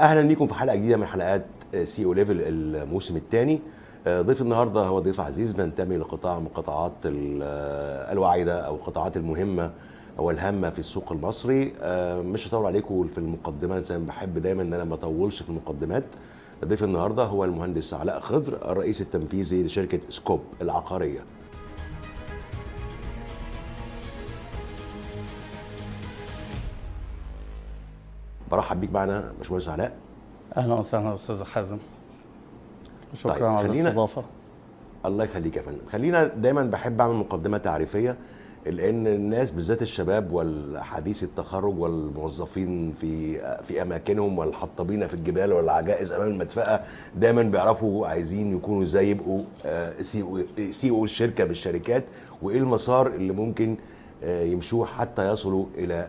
اهلا بيكم في حلقه جديده من حلقات سي او ليفل الموسم الثاني. ضيف النهارده هو ضيف عزيز بينتمي لقطاع من قطاعات الواعده او القطاعات المهمه او الهامه في السوق المصري. مش هطول عليكم في المقدمات زي ما بحب دايما ان انا ما اطولش في المقدمات. ضيف النهارده هو المهندس علاء خضر، الرئيس التنفيذي لشركه سكوب العقاريه. برحب بيك معنا باشمهندس علاء. اهلا وسهلا استاذ حازم، طيب وشكرا على خلينا، الاستضافه. الله يخليك يا فندم، خلينا دايما بحب اعمل مقدمه تعريفيه لان الناس بالذات الشباب والحديث التخرج والموظفين في اماكنهم والحطابين في الجبال والعجائز امام المدفأه دايما بيعرفوا عايزين يكونوا ازاي يبقوا سي او الشركه بالشركات، وايه المسار اللي ممكن يمشوه حتى يصلوا الى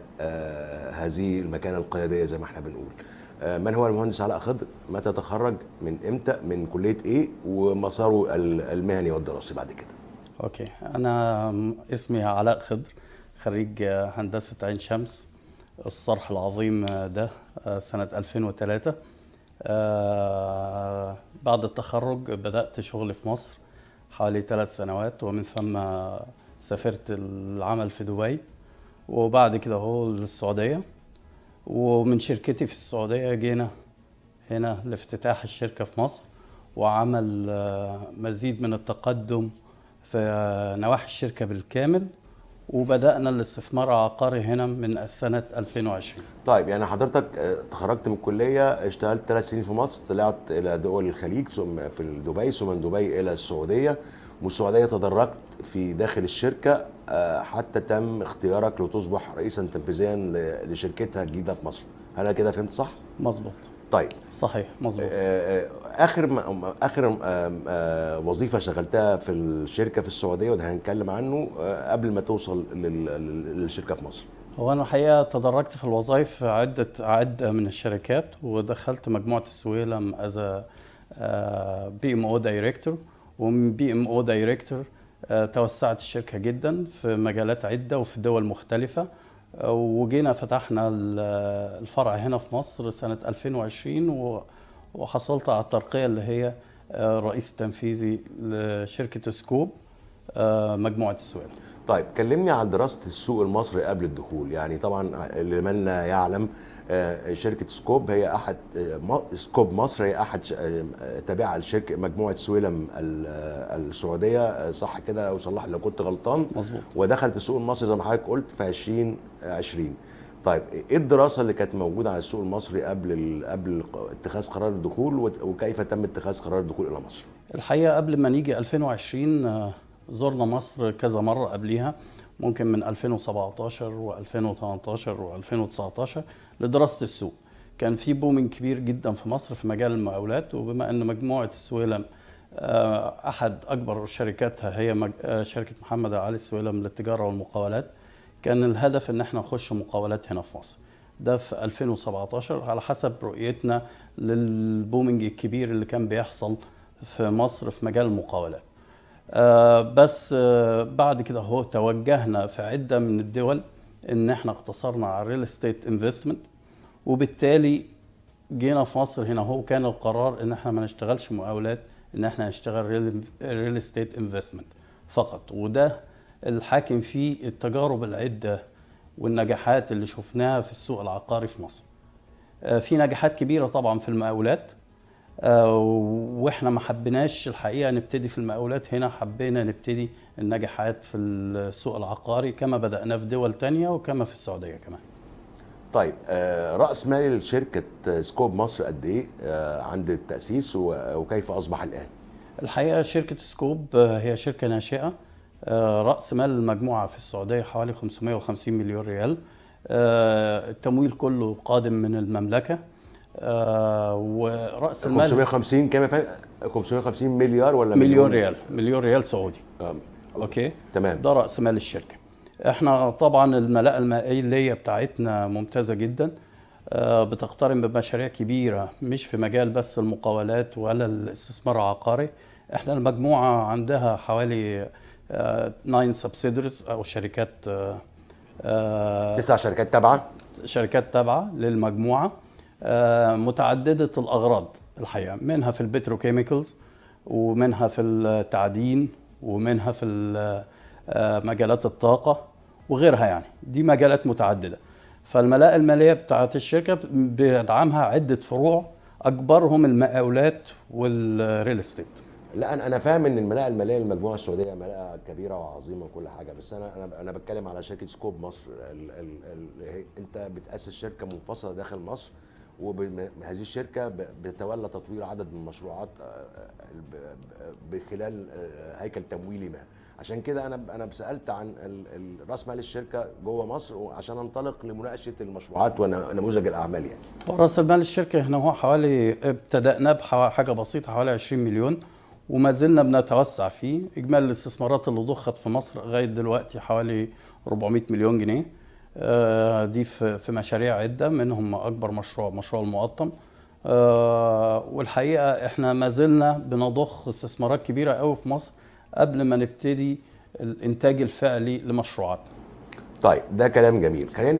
هذه المكانه القياديه زي ما احنا بنقول. من هو المهندس علاء خضر؟ متى تخرج؟ من امتى؟ من كليه ايه؟ ومساره المهني والدراسي بعد كده. اوكي، انا اسمي علاء خضر، خريج هندسه عين شمس، الصرح العظيم ده سنه 2003. بعد التخرج بدات شغلي في مصر حوالي 3 سنوات، ومن ثم سافرت العمل في دبي، وبعد كده هو للسعوديه. ومن شركتي في السعودية جينا هنا لافتتاح الشركة في مصر، وعمل مزيد من التقدم في نواحي الشركة بالكامل، وبدأنا الاستثمار العقاري هنا من سنة 2020. طيب يعني حضرتك تخرجت من الكليه، اشتغلت 3 سنين في مصر، طلعت الى دول الخليج ثم في دبي، ثم من دبي الى السعوديه، ومن السعوديه تدرجت في داخل الشركه حتى تم اختيارك لتصبح رئيسا تنفيذيا لشركتها الجديده في مصر. هل انا كده فهمت صح؟ مظبوط. طيب صحيح مظبوط. اخر وظيفه شغلتها في الشركه في السعوديه وده هنتكلم عنه قبل ما توصل للشركه في مصر. هو أنا الحقيقة تدرجت في الوظائف عدة من الشركات، ودخلت مجموعة السويلم از بي ام او دايركتور، ومن بي ام او دايركتور توسعت الشركة جدا في مجالات عدة وفي دول مختلفة. وجينا فتحنا الفرع هنا في مصر سنة 2020، وحصلت على الترقية اللي هي رئيس التنفيذي لشركة سكوب مجموعة السويلم. طيب كلمني عن دراسة السوق المصري قبل الدخول. يعني طبعا لمن لا يعلم شركة سكوب هي أحد سكوب مصر هي أحد تابعة لشركة مجموعة سويلم السعودية، صح كده؟ أو صلح لو كنت غلطان. مظبوط. ودخلت السوق المصري زي ما حضرتك قلت في 2020. طيب ايه الدراسة اللي كانت موجودة على السوق المصري قبل اتخاذ قرار الدخول، وكيف تم اتخاذ قرار الدخول إلى مصر؟ الحقيقة قبل ما نيجي 2020 زرنا مصر كذا مرة قبليها، ممكن من 2017 و2018 و2019 لدراسة السوق. كان في بومينج كبير جدا في مصر في مجال المقاولات، وبما ان مجموعة السويلم احد اكبر شركاتها هي شركة محمد علي السويلم للتجارة والمقاولات، كان الهدف ان احنا نخش مقاولات هنا في مصر. ده في 2017 على حسب رؤيتنا للبومينج الكبير اللي كان بيحصل في مصر في مجال المقاولات. بس بعد كده هو توجهنا في عدة من الدول ان احنا اقتصرنا على الريل استيت انفستمنت، وبالتالي جينا في مصر هنا هو كان القرار ان احنا ما نشتغلش مقاولات، ان احنا نشتغل ريل استيت انفستمنت فقط. وده الحاكم فيه التجارب العدة والنجاحات اللي شفناها في السوق العقاري في مصر. في نجاحات كبيرة طبعا في المقاولات، واحنا ما حبيناش الحقيقه نبتدي في المقاولات هنا، حبينا نبتدي النجاحات في السوق العقاري كما بدأنا في دول تانية وكما في السعوديه كمان. طيب رأس مال شركة سكوب مصر قد ايه عند التأسيس وكيف أصبح الآن؟ الحقيقه شركه سكوب هي شركه ناشئه، رأس مال المجموعه في السعوديه حوالي 550 مليون ريال. التمويل كله قادم من المملكه. ورأس المال 550 كام يا فندم؟ 550 مليار ولا مليون ريال؟ مليون ريال سعودي. آه. اوكي تمام. ده رأس مال الشركة. احنا طبعا الملاءة المائية بتاعتنا ممتازة جدا، بتقترن بمشاريع كبيرة مش في مجال بس المقاولات ولا الاستثمار العقاري. احنا المجموعة عندها حوالي 9 سبسيدرز او شركات، 9 شركات تابعة. شركات تابعة للمجموعة. متعددة الأغراض الحقيقة، منها في البتروكيميكالز، ومنها في التعدين، ومنها في مجالات الطاقة وغيرها. يعني دي مجالات متعددة. فالملاءة المالية بتاعت الشركة بيدعمها عدة فروع، أكبرهم المقاولات والريل استيت. لا انا فاهم ان الملاءه الماليه للمجموعه السعوديه ملاءه كبيره وعظيمه وكل حاجه، بس انا بتكلم على شركه سكوب مصر. انت بتاسس شركه منفصله داخل مصر، وهذه الشركه بتتولى تطوير عدد من المشروعات بخلال هيكل تمويلي ما. عشان كده انا سالت عن راس مال الشركه جوه مصر، وعشان انطلق لمناقشه المشروعات ونموذج الاعمال. يعني راس المال الشركة هنا هو حوالي، ابتدأنا بحاجة بسيطة حوالي 20 مليون، وما زلنا بنتوسع فيه. إجمالي الاستثمارات اللي ضخت في مصر لغاية دلوقتي حوالي 400 مليون جنيه. دي في مشاريع عدة، منهم أكبر مشروع المقطم. والحقيقة إحنا ما زلنا بنضخ استثمارات كبيرة قوي في مصر قبل ما نبتدي الإنتاج الفعلي لمشروعاتنا. طيب، ده كلام جميل. خلينا